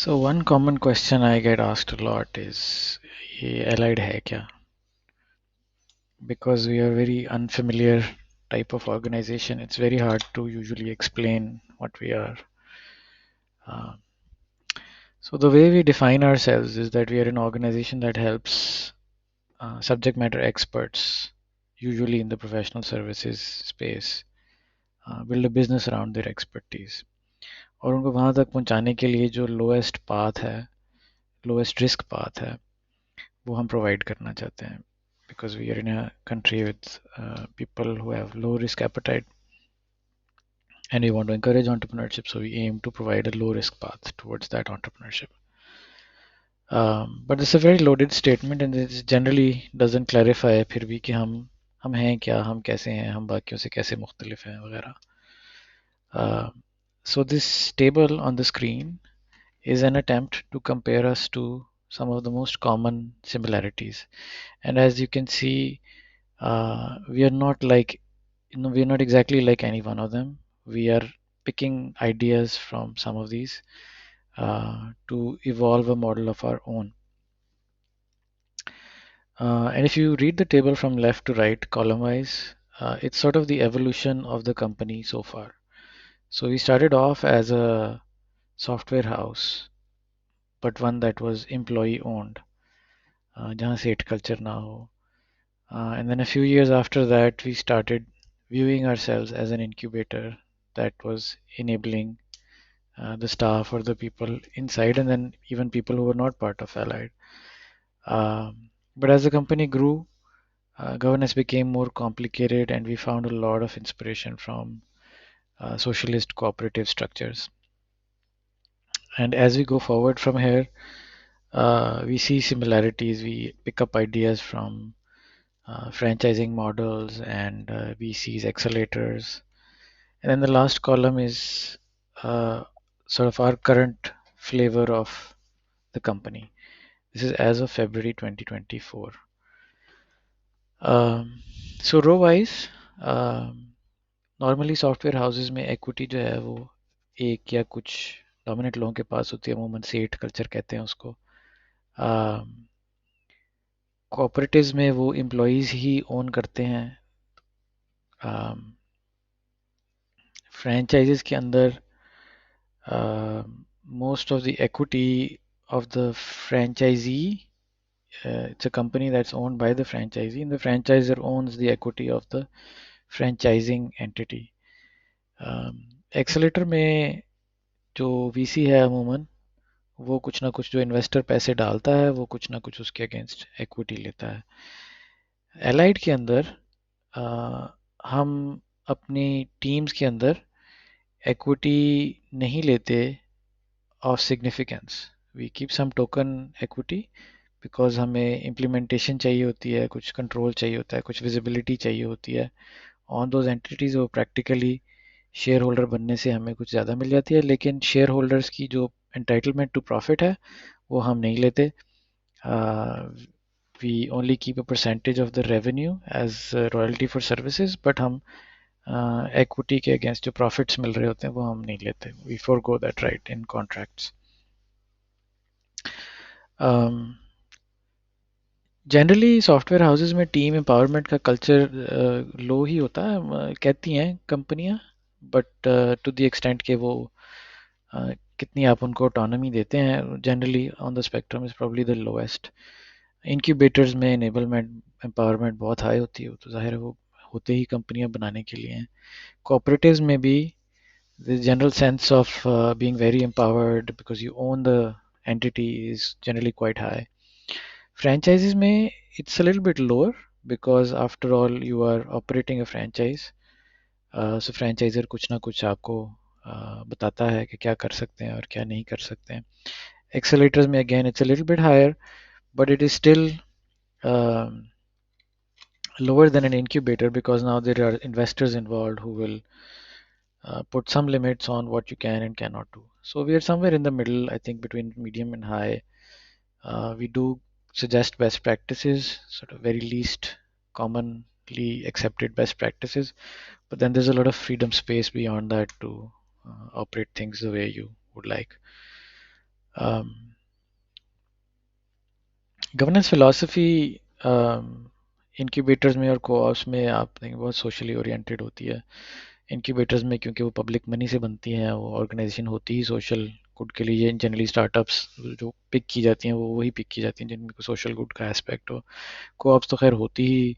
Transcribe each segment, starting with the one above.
So one common question I get asked a lot is, ये allied है क्या? Because we are very unfamiliar type of organization, it's very hard to usually explain what we are. Uh, so the way we define ourselves is that we are an organization that helps subject matter experts, usually in the professional services space, build a business around their expertise. और उनको वहाँ तक पहुँचाने के लिए जो lowest path है, lowest risk path है, वो हम प्रोवाइड करना चाहते हैं. Because we are in a country with people who have low risk appetite and we want to encourage entrepreneurship, so we aim to provide a low risk path towards that entrepreneurship. But it's a very loaded statement and it generally doesn't clarify फिर भी कि हम हैं क्या, हम कैसे हैं, हम बाकियों से कैसे मुख्तलिफ हैं वगैरह. So this table on the screen is an attempt to compare us to some of the most common similarities. And as you can see, we are not like, we are not exactly like any one of them. We are picking ideas from some of these to evolve a model of our own. And if you read the table from left to right, column wise, it's sort of the evolution of the company so far. So we started off as a software house, but one that was employee owned, जहाँ सेठ culture ना हो. And then a few years after that, we started viewing ourselves as an incubator that was enabling the staff or the people inside, and then even people who were not part of Allied. But as the company grew, governance became more complicated, and we found a lot of inspiration from socialist cooperative structures. And as we go forward from here, we see similarities. We pick up ideas from franchising models and VCs, accelerators. And then the last column is sort of our current flavor of the company. This is as of February 2024. So row wise, normally software houses में equity जो है वो एक या कुछ dominant लोगों के पास होती है, अमूमन सेठ कल्चर कहते हैं उसको. कोऑपरेटिव्स में वो एम्प्लॉयज़ ही ओन करते हैं. फ्रेंचाइजेस के अंदर most of the equity of the franchisee, it's a company that's owned by the franchisee, and the franchisor owns the equity of the franchising entity. Accelerator में जो वीसी है अमूमन वो कुछ ना कुछ जो इन्वेस्टर पैसे डालता है वो कुछ ना कुछ उसके अगेंस्ट इक्विटी लेता है. एलाइड के अंदर हम अपनी टीम्स के अंदर इक्विटी नहीं लेते of significance. We keep some token equity because हमें इम्प्लीमेंटेशन चाहिए होती है, कुछ कंट्रोल चाहिए होता है, कुछ विजिबिलिटी चाहिए होती है ऑन दोज एंटिटीज. वो प्रैक्टिकली शेयर होल्डर बनने से हमें कुछ ज़्यादा मिल जाती है, लेकिन शेयर होल्डर्स की जो एंटाइटलमेंट टू प्रॉफिट है वो हम नहीं लेते. We only keep a percentage of the revenue as royalty for services, but हम इक्विटी के अगेंस्ट जो प्रॉफिट्स मिल रहे होते हैं वो हम नहीं लेते. We forgo that right in contracts. Generally software houses में टीम एम्पावरमेंट का कल्चर लो ही होता है, कहती हैं कंपनियां, बट टू द एक्सटेंट के वो कितनी आप उनको ऑटोनॉमी देते हैं, generally on the spectrum is probably the lowest. Incubators में एनेबलमेंट एम्पावरमेंट बहुत हाई होती है, तो जाहिर है वो होते ही कंपनियां बनाने के लिए हैं. कोऑपरेटिव्स में भी the general sense of being very empowered because you own the entity is generally quite high. Franchises में it's a little bit lower because after all you are operating a franchise. So franchisor कुछ ना कुछ आपको बताता है कि क्या कर सकते हैं और क्या नहीं कर सकते हैं. Accelerators में again it's a little bit higher, but it is still um, lower than an incubator because now there are investors involved who will put some limits on what you can and cannot do. So we are somewhere in the middle, I think, between medium and high. We do suggest best practices, sort of very least commonly accepted best practices, but then there's a lot of freedom space beyond that to operate things the way you would like. Governance philosophy incubators में और कोऑप्स में आप देखेंगे बहुत socially oriented होती है। Incubators में क्योंकि वो पब्लिक मनी से बनती हैं, वो ऑर्गेनाइजेशन होती ही सोशल गुड के लिए। जनरली स्टार्टअप्स जो पिक की जाती हैं वो वही पिक की जाती हैं जिनमें सोशल गुड का एस्पेक्ट हो। कोऑप्स तो खैर होती ही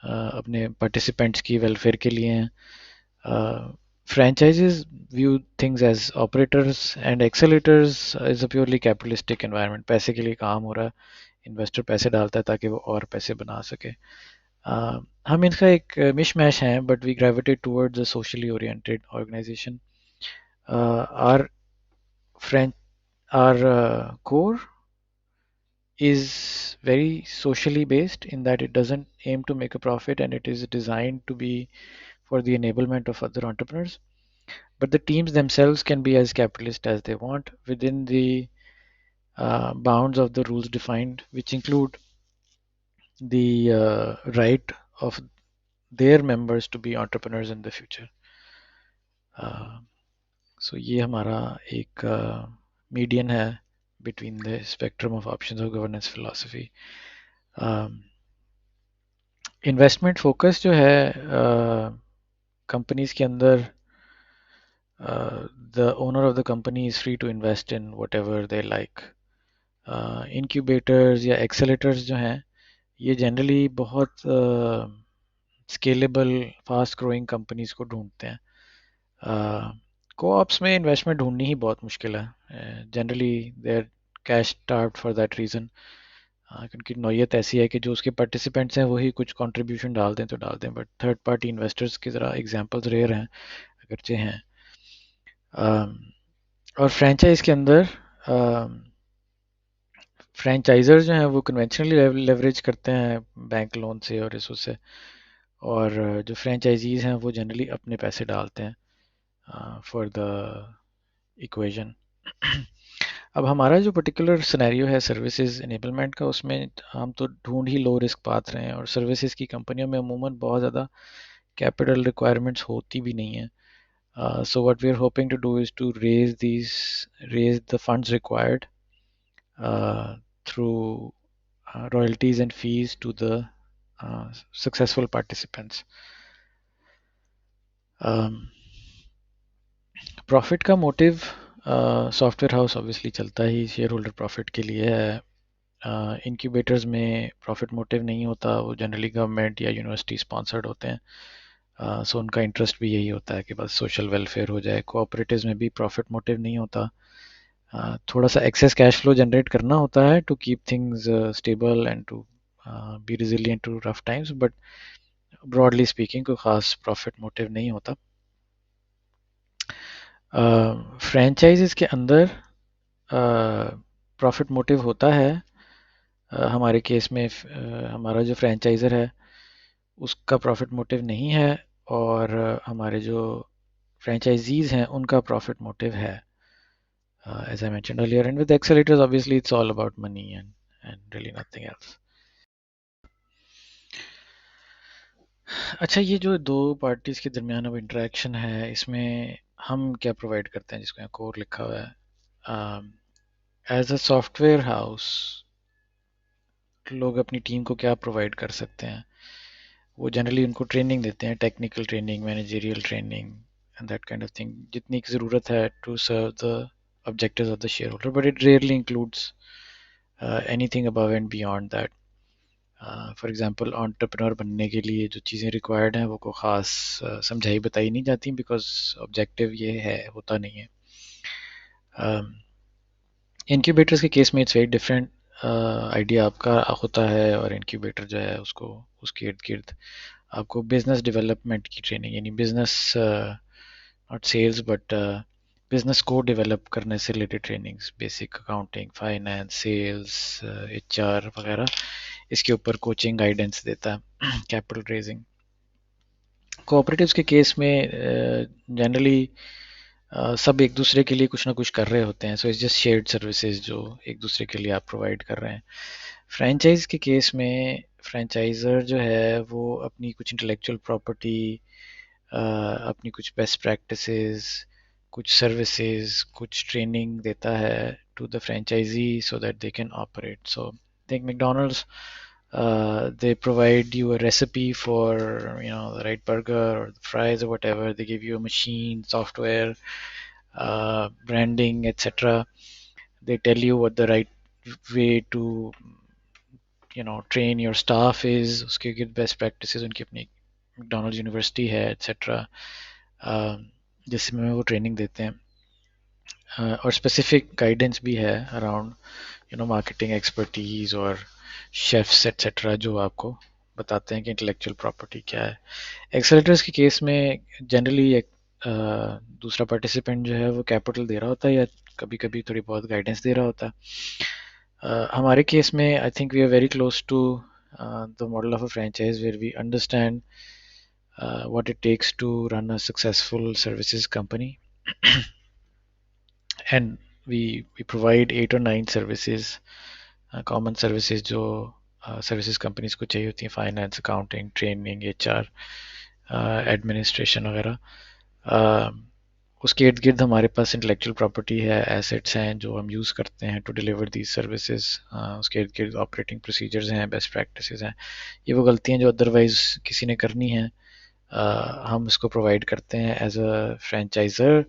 अपने पार्टिसिपेंट्स की वेलफेयर के लिए हैं। Franchises view things as operators, and accelerators is a purely capitalistic environment. पैसे के लिए काम हो रहा है, इन्वेस्टर पैसे डालता है ताकि वो और पैसे बना सके। हम इनका एक मिश मैश हैं, but we gravitate towards a socially oriented organisation. Our French our core is very socially based in that it doesn't aim to make a profit, and it is designed to be for the enablement of other entrepreneurs. But the teams themselves can be as capitalist as they want within the bounds of the rules defined, which include the right of their members to be entrepreneurs in the future. Uh, so ये हमारा एक median है between the spectrum of options of governance philosophy. Investment focus जो है companies के अंदर, the owner of the company is free to invest in whatever they like. Incubators या accelerators जो हैं ये जनरली बहुत स्केलेबल फास्ट ग्रोइंग कंपनीज को ढूंढते हैं। कोऑप्स में इन्वेस्टमेंट ढूंढनी ही बहुत मुश्किल है। Generally they are cash starved for that reason, क्योंकि नौयत ऐसी है कि जो उसके पार्टिसिपेंट्स हैं वही कुछ कंट्रीब्यूशन डाल दें तो डाल दें, बट थर्ड पार्टी इन्वेस्टर्स की ज़रा एग्जांपल्स रेयर हैं, अगरचे हैं। और फ्रेंचाइज के अंदर फ्रेंचाइजर जो हैं वो कन्वेंशनली लेवरेज करते हैं बैंक लोन से और इस उससे, और जो फ्रेंचाइजीज हैं वो जनरली अपने पैसे डालते हैं फॉर द इक्वेशन। अब हमारा जो पर्टिकुलर सिनेरियो है सर्विसेज इनेबलमेंट का, उसमें हम तो ढूंढ ही लो रिस्क पाथ रहे हैं, और सर्विसेज की कंपनियों में अमूमन बहुत ज़्यादा कैपिटल रिक्वायरमेंट्स होती भी नहीं है। So what we are hoping to do is to raise the funds required through royalties and fees to the successful participants. Profit का मोटिव सॉफ्टवेयर हाउस ऑब्वियसली चलता ही शेयर होल्डर प्रॉफिट के लिए है। Incubators में प्रॉफिट मोटिव नहीं होता, वो generally government या यूनिवर्सिटी स्पॉन्सर्ड होते हैं, सो उनका इंटरेस्ट भी यही होता है कि बस सोशल वेलफेयर हो जाए। कोऑपरेटिव्स में भी प्रॉफिट मोटिव नहीं होता, थोड़ा सा एक्सेस कैश फ्लो जनरेट करना होता है to keep things stable and to be resilient to rough times, but broadly speaking कोई ख़ास प्रॉफिट मोटिव नहीं होता। फ्रेंचाइजेस के अंदर प्रॉफिट मोटिव होता है। हमारे केस में हमारा जो फ्रेंचाइज़र है उसका प्रॉफिट मोटिव नहीं है, और हमारे जो फ्रेंचाइजीज हैं उनका प्रॉफिट मोटिव है, as I mentioned earlier. And with accelerators, obviously, it's all about money and really nothing else. अच्छा, ये जो दो पार्टीज के दरमियान अब इंटरेक्शन है, इसमें हम क्या प्रोवाइड करते हैं, जिसको यहाँ कोर लिखा हुआ है। एज अ सॉफ्टवेयर हाउस लोग अपनी टीम को क्या प्रोवाइड कर सकते हैं, वो जनरली उनको ट्रेनिंग देते हैं, technical training, managerial training and that kind of thing, जितनी की ज़रूरत है to serve the objectives of the shareholder, but it rarely includes anything above and beyond that. For example entrepreneur बनने के लिए जो चीज़ें रिक्वायर्ड हैं वो को ख़ास समझाई बताई नहीं जाती, बिकॉज ऑब्जेक्टिव ये है होता नहीं है। इंक्यूबेटर्स के केस में इट्स वेरी डिफरेंट। आइडिया आपका होता है और इंक्यूबेटर जो है उसको उसके इर्द गिर्द आपको बिजनेस डेवलपमेंट की ट्रेनिंग, यानी business not sales but business को डेवलप करने से related trainings, basic accounting, finance, sales, HR वगैरह, इसके ऊपर कोचिंग गाइडेंस देता है। कैपिटल रेजिंग कोऑपरेटिव्स के केस में जनरली सब एक दूसरे के लिए कुछ ना कुछ कर रहे होते हैं, so it's just shared services जो एक दूसरे के लिए आप प्रोवाइड कर रहे हैं। फ्रेंचाइज के केस में फ्रेंचाइजर जो है वो अपनी कुछ इंटेलेक्चुअल प्रॉपर्टी, अपनी कुछ बेस्ट प्रैक्टिसेस कुछ सर्विसेज, कुछ ट्रेनिंग देता है to the franchisee so that they can operate. So think McDonald's, they provide you a recipe for the right burger or the fries or whatever. They give you a machine, software, branding, etc. They tell you what the right way to train your staff is. उसके good best practices उनकी अपनी McDonald's university है, etc. जिसमें वो training देते हैं. और specific guidance भी है अराउंड मार्केटिंग एक्सपर्टीज और शेफ्स एट्सेट्रा, जो आपको बताते हैं कि इंटेलेक्चुअल प्रॉपर्टी क्या है. एक्सेलेटर्स के केस में जनरली एक दूसरा पार्टिसिपेंट जो है वो कैपिटल दे रहा होता है या कभी कभी थोड़ी बहुत गाइडेंस दे रहा होता है. हमारे केस में I think we are very close to the model of a franchise where we understand what it takes to run a successful services company. And we provide 8 or 9 services, common services जो services companies को चाहिए होती हैं, finance, accounting, training, HR, administration वगैरह. उसके इर्द गिर्द हमारे पास इंटेलेक्चुअल प्रॉपर्टी है, एसेट्स हैं जो हम यूज़ करते हैं टू डिलीवर दीज सर्विसेज. उसके इर्द गिर्द ऑपरेटिंग प्रोसीजर्स हैं, बेस्ट प्रैक्टिसेस हैं. ये वो गलतियाँ जो अदरवाइज किसी ने करनी है, हम उसको प्रोवाइड करते हैं as a franchisor,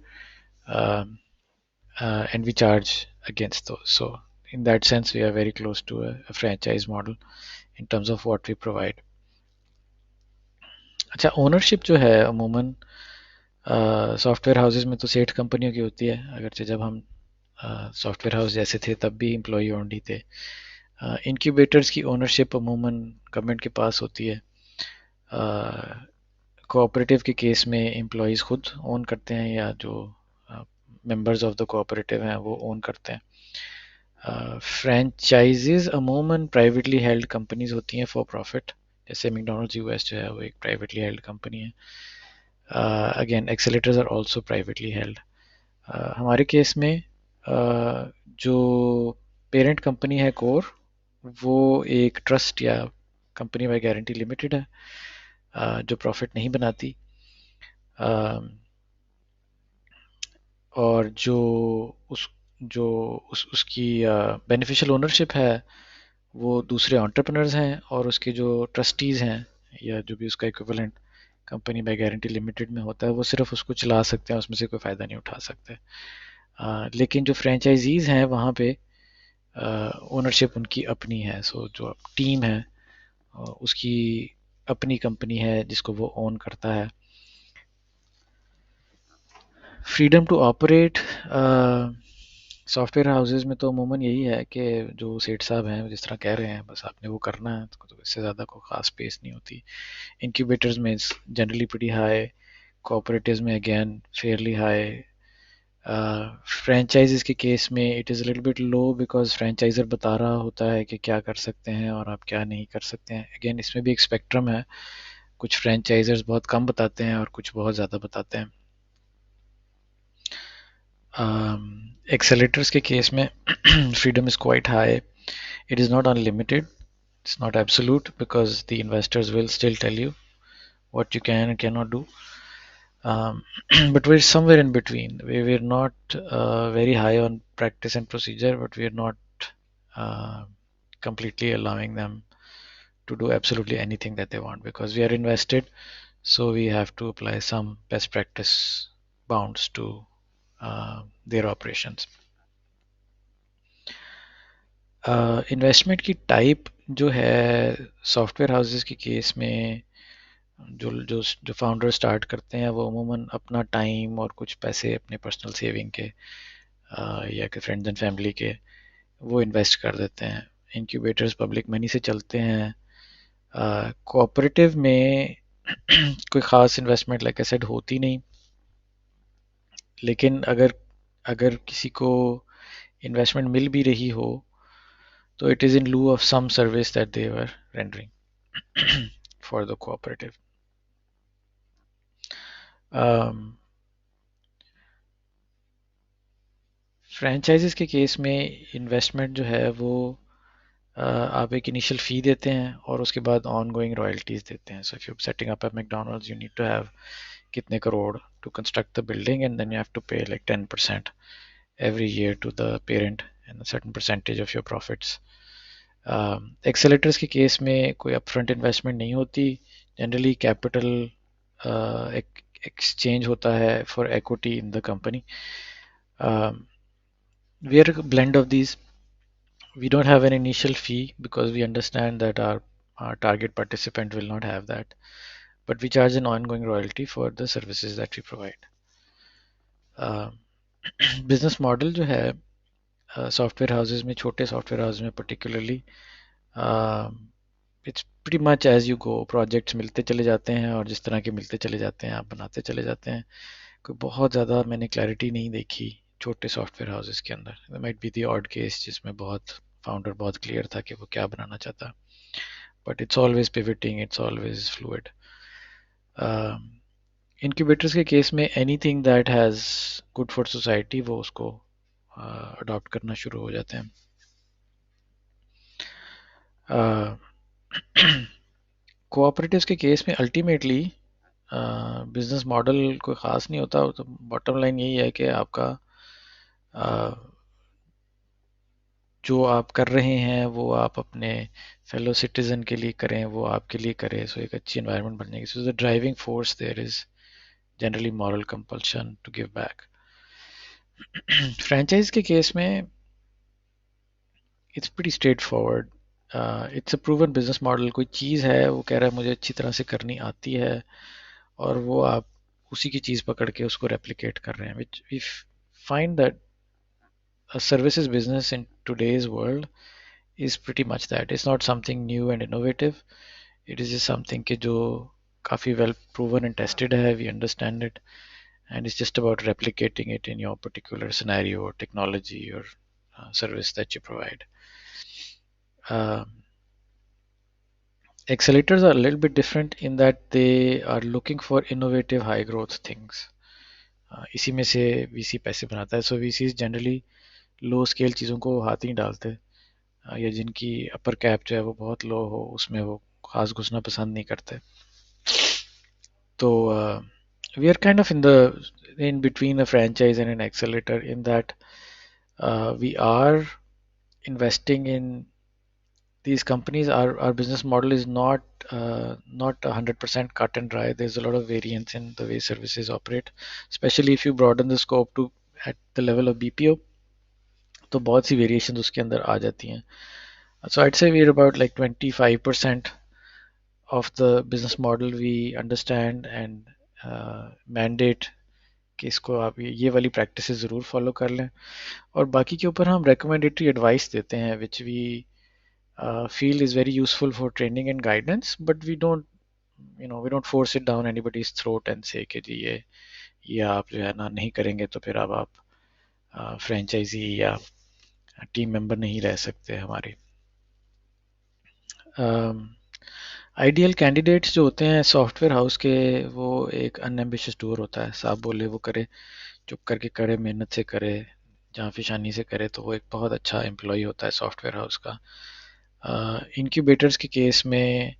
and we charge against those. So in that sense, we are very close to a franchise model in terms of what we provide. अच्छा, ओनरशिप जो है अमूमन सॉफ्टवेयर हाउसेज में तो सेठ कंपनियों की होती है, अगरचे जब हम सॉफ्टवेयर हाउस जैसे थे तब भी एम्प्लॉय ओन्ड ही थे. इंक्यूबेटर्स की ओनरशिप अमूमन गवर्नमेंट के पास होती है. कोऑपरेटिव के केस में एम्प्लॉयज़ खुद ओन करते हैं या जो मेंबर्स ऑफ द कोऑपरेटिव हैं वो ओन करते हैं. फ्रेंचाइजीज अमूमन प्राइवेटली हेल्ड कंपनीज होती हैं फॉर प्रॉफिट. जैसे मैकडोनल्ड्स यूएस जो है वो एक प्राइवेटली हेल्ड कंपनी है. Again accelerators are also privately held. हमारे केस में जो पेरेंट कंपनी है कोर, वो एक ट्रस्ट या कंपनी बाय गारंटी लिमिटेड है, जो प्रॉफिट नहीं बनाती. और उसकी बेनिफिशियल ओनरशिप है वो दूसरे एंटरप्रेन्योर्स हैं, और उसके जो ट्रस्टीज़ हैं या जो भी उसका equivalent company by guarantee limited में होता है, वो सिर्फ उसको चला सकते हैं, उसमें से कोई फ़ायदा नहीं उठा सकते. लेकिन जो फ्रेंचाइजीज़ हैं वहाँ पे ओनरशिप उनकी अपनी है. सो जो टीम है उसकी अपनी कंपनी है जिसको वो ओन करता है. Freedom to operate software houses में तो अमूमन यही है कि जो सेठ साहब हैं जिस तरह कह रहे हैं बस आपने वो करना है, तो इससे ज़्यादा कोई ख़ास स्पेस नहीं होती. इंक्यूबेटर्स में जनरली प्रीटी हाई, कोऑपरेटिव्स में अगेन फेयरली हाई. फ्रेंचाइजीज के केस में it is little bit low because franchisor बता रहा होता है कि क्या कर सकते हैं और आप क्या नहीं कर सकते हैं. अगेन इसमें भी एक स्पेक्ट्रम है, कुछ फ्रेंचाइजर्स बहुत कम बताते हैं और कुछ बहुत ज़्यादा बताते हैं. Accelerators के केस में freedom is quite high. It is not unlimited. It's not absolute because the investors will still tell you what you can and cannot do. But we're somewhere in between. We're not very high on practice and procedure, but we're not uh, completely allowing them to do absolutely anything that they want because we are invested. So we have to apply some best practice bounds to their operations. Investment की type जो है software houses के case में, जो जो जो founder start करते हैं वो अमूमन अपना टाइम और कुछ पैसे अपने पर्सनल सेविंग के या कि फ्रेंड्स एंड फैमिली के वो इन्वेस्ट कर देते हैं. इंक्यूबेटर्स पब्लिक मनी से चलते हैं. कोऑपरेटिव में कोई ख़ास इन्वेस्टमेंट लाइक आई सेड होती नहीं, लेकिन अगर अगर किसी को इन्वेस्टमेंट मिल भी रही हो तो it is in lieu of some service that they were rendering for the cooperative. Franchises के केस में इन्वेस्टमेंट जो है वो आप एक इनिशियल फ़ी देते हैं और उसके बाद ऑन गोइंग रॉयल्टीज़ देते हैं. So if you setting up at McDonald's you need to have कितने crore to construct the building, and then you have to pay like 10% every year to the parent and a certain percentage of your profits. एक्सेलेटर्स के case में कोई upfront investment नहीं होती. Generally capital exchange होता है for equity in the company. We are a blend of these. We don't have an initial fee because we understand that our target participant will not have that, but we charge an ongoing royalty for the services that we provide. Business model जो है software houses में, छोटे software house में particularly, it's pretty much as you go. Projects मिलते चले जाते हैं और जिस तरह के मिलते चले जाते हैं आप बनाते चले जाते हैं. कोई बहुत ज़्यादा मैंने क्लैरिटी नहीं देखी छोटे सॉफ्टवेयर हाउसेस के अंदर. Might be the odd case जिसमें बहुत फाउंडर बहुत क्लियर था कि वो क्या बनाना चाहता, but it's always pivoting, it's always fluid. Incubators के केस में anything that has good for society वो उसको अडॉप्ट करना शुरू हो जाते हैं. कोऑपरेटिव्स के केस में अल्टीमेटली बिजनेस मॉडल कोई ख़ास नहीं होता. तो बॉटम लाइन यही है कि आपका जो आप कर रहे हैं वो आप अपने फेलो सिटीजन के लिए करें, वो आपके लिए करें, सो एक अच्छी एनवायरनमेंट बन जाएगी. So the driving force there is generally moral compulsion to give back. Franchise के केस में it's pretty straightforward. It's a proven business model. कोई चीज़ है वो कह रहा है मुझे अच्छी तरह से करनी आती है, और वो आप उसी की चीज़ पकड़ के उसको रेप्लिकेट कर रहे हैं. Which we find that a services business in today's world is pretty much that. It's not something new and innovative. It is just something कि जो काफ़ी well proven and tested है. We understand it, and it's just about replicating it in your particular scenario or technology or service that you provide. Accelerators are a little bit different in that they are looking for innovative high growth things. इसी में से VC पैसे बनाता है. So VCs generally लो scale चीज़ों को हाथ ही नहीं डालते, या जिनकी अपर कैप जो है वो बहुत लो हो उसमें वो खास घुसना पसंद नहीं करते. तो we are kind of in between a franchise and an accelerator in that we are investing in these companies. Our business model is not 100% cut and dry. There's a lot of variance in the way services operate, especially if you broaden the scope to at the level of BPO. तो बहुत सी variation उसके अंदर आ जाती हैं. So I'd say we're about like 25% of the business model we understand and mandate कि इसको आप ये वाली प्रैक्टिसेस ज़रूर फॉलो कर लें, और बाकी के ऊपर हम रिकमेंडेटरी एडवाइस देते हैं which we feel is very useful for training and guidance, but we don't force it down anybody's throat and say कि जी ये आप जो है ना नहीं करेंगे तो फिर अब आप फ्रेंचाइजी या टीम मेंबर नहीं रह सकते हमारे. आइडियल कैंडिडेट्स जो होते हैं सॉफ्टवेयर हाउस के, वो एक अनएम्बिशियस डूअर होता है. साहब बोले वो करे, चुप करके करे, मेहनत से करे, जहाँ फिशानी से करे, तो वो एक बहुत अच्छा एम्प्लॉय होता है सॉफ्टवेयर हाउस का. इनक्यूबेटर्स के केस में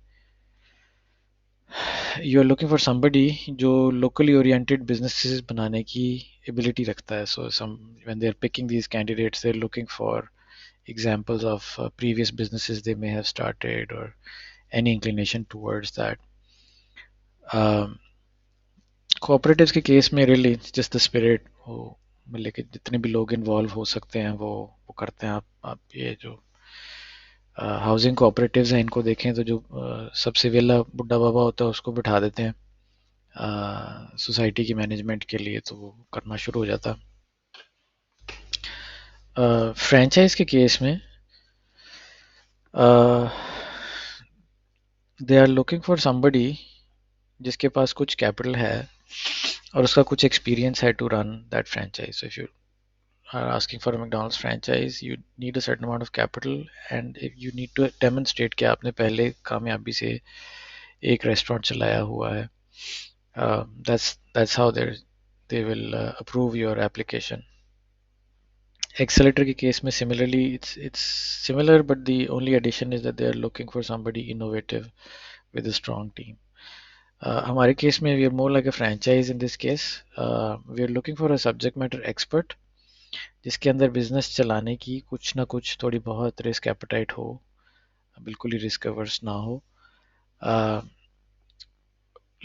you are looking for somebody जो लोकली ओरिएंटेड बिजनेसेस बनाने की एबिलिटी रखता है. So some when they are picking these candidates they are looking for examples of previous businesses they may have started or any inclination towards that. Cooperatives के case में really just the spirit, वो मतलब कि जितने भी लोग involve हो सकते हैं वो करते हैं. आप ये जो हाउसिंग कोऑपरेटिव्स हैं इनको देखें तो जो सबसे वेला बुढ़ा बाबा होता है उसको बिठा देते हैं सोसाइटी की मैनेजमेंट के लिए, तो वो करना शुरू हो जाता. फ्रेंचाइज के केस में they are looking for somebody जिसके पास कुछ कैपिटल है और उसका कुछ एक्सपीरियंस है to run that franchise. So if you are asking for a McDonald's franchise, you need a certain amount of capital and if you need to demonstrate कि आपने पहले कामयाबी से एक रेस्टोरेंट चलाया हुआ है. That's how they will approve your application. Accelerator के केस में similarly it's similar, but the only addition is that they are looking for somebody innovative with a strong team. हमारे केस में we are more like a franchise in this case. We are looking for a subject matter expert जिसके अंदर business चलाने की कुछ ना कुछ थोड़ी बहुत रिस्क एपेटाइट हो, बिल्कुल ही रिस्क अवर्स ना हो. uh,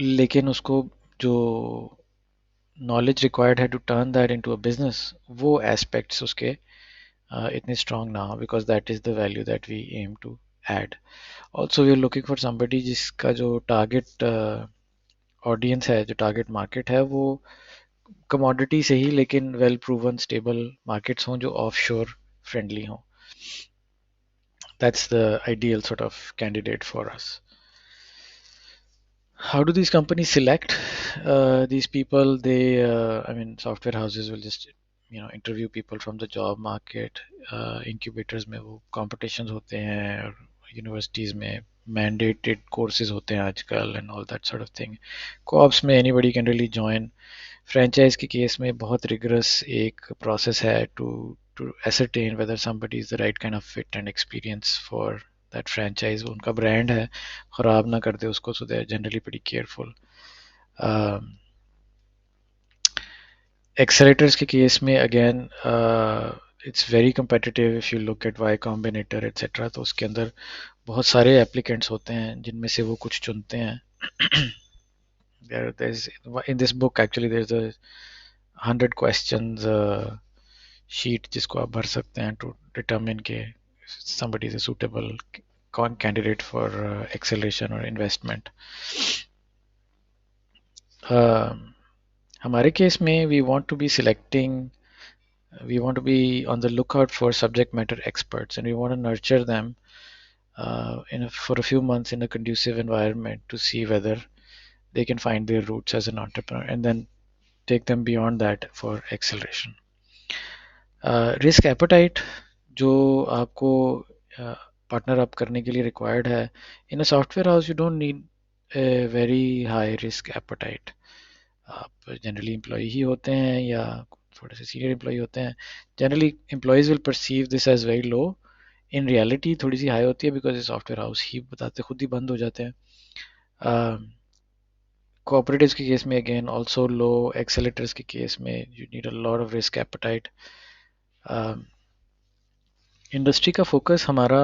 लेकिन उसको जो नॉलेज रिक्वायर्ड है to turn that into a business, वो एस्पेक्ट्स उसके इतने स्ट्रांग ना हो, because that is the value that we aim to add. Also we are looking for somebody जिसका जो टारगेट ऑडियंस है, जो टारगेट मार्केट है, वो कमोडिटी से ही लेकिन वेल प्रूवन स्टेबल मार्केट्स हों जो ऑफ शोर फ्रेंडली हों. That's the ideal sort of candidate for us. How do these companies select these people? They, I mean, software houses will just, interview people from the job market. Incubators में वो competitions होते हैं, और universities में mandated courses होते हैं आजकल, and all that sort of thing. Co-ops में anybody can really join. Franchise के केस में बहुत rigorous एक process है to ascertain whether somebody is the right kind of fit and experience for that franchise. उनका brand है, खराब ना कर दे उसको, so they are generally pretty careful. Accelerators के केस में again it's very competitive. If you look at Y Combinator etc., तो उसके अंदर बहुत सारे applicants होते हैं जिनमें से वो कुछ चुनते हैं. There's in this book actually there's a 100 questions sheet जिसको आप भर सकते हैं to determine के somebody is a suitable candidate for acceleration or investment. हमारे केस में we want to be on the lookout for subject matter experts, and we want to nurture them for a few months in a conducive environment to see whether they can find their roots as an entrepreneur, and then take them beyond that for acceleration. Risk appetite जो आपको partner up करने के लिए required है, in a software house you don't need a very high risk appetite. आप generally employ ही होते हैं या थोड़े से सीनियर एम्प्लॉय होते हैं. Generally employees will perceive this as very low. In reality थोड़ी सी हाई होती है, बिकॉज ये सॉफ्टवेयर हाउस ही बताते खुद ही बंद हो जाते हैं. कोऑपरेटिव्स के केस में अगेन ऑल्सो लो. एक्सेलेटर्स के केस में you need a lot of risk appetite. Industry का फोकस हमारा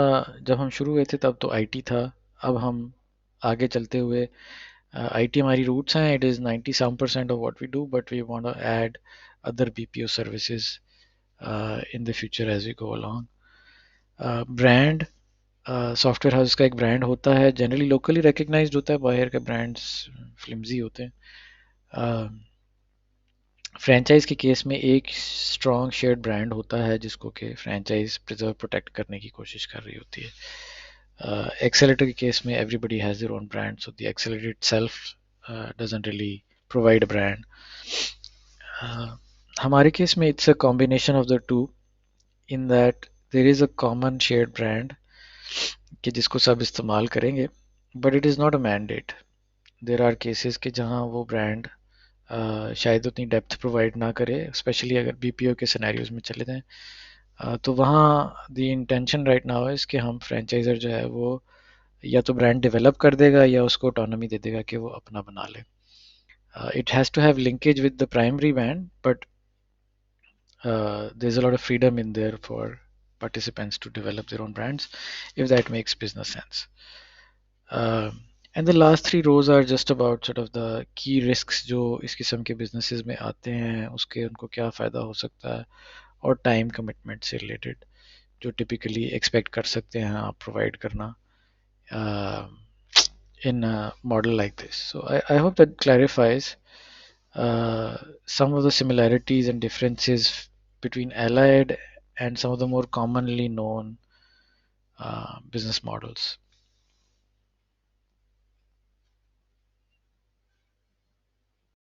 जब हम शुरू हुए थे तब तो आईटी था. अब हम आगे चलते हुए आईटी हमारी रूट्स हैं. It is 90 some percent of what we do, but we want to add other BPO services in the future as we go along. Brand, software house का एक ब्रांड होता है, जनरली लोकली रिकग्नाइज्ड होता है. बाहर के brands flimsy होते हैं. फ्रेंचाइज के केस में एक स्ट्रॉन्ग शेयर्ड ब्रांड होता है जिसको कि फ्रेंचाइज प्रिजर्व प्रोटेक्ट करने की कोशिश कर रही होती है. एक्सेलेटर के केस में everybody has their own brand, so the accelerator itself doesn't really provide a brand. हमारे केस में it's a combination of the two, in that there is a common shared brand कि जिसको सब इस्तेमाल करेंगे, but it is not a mandate. There are cases कि जहाँ वो ब्रांड शायद उतनी डेप्थ प्रोवाइड ना करे, स्पेशली अगर बीपीओ के सिनेरियोज में चले जाएं. तो वहाँ द इंटेंशन राइट नाउ है कि हम फ्रेंचाइजर जो है वो या तो ब्रांड डेवलप कर देगा या उसको ऑटोनॉमी दे देगा कि वो अपना बना ले. It has to have linkage with the primary brand, but there's a lot of freedom in there for participants to develop their own brands if that makes business sense. And the last three rows are just about sort of the key risks जो इस किस्म के businesses में आते हैं, उसके उनको क्या फ़ायदा हो सकता है, और टाइम कमिटमेंट से रिलेटेड जो टिपिकली एक्सपेक्ट कर सकते हैं आप प्रोवाइड करना in a model like this. So I hope that clarifies some of the similarities and differences between allied and some of the more commonly known business models.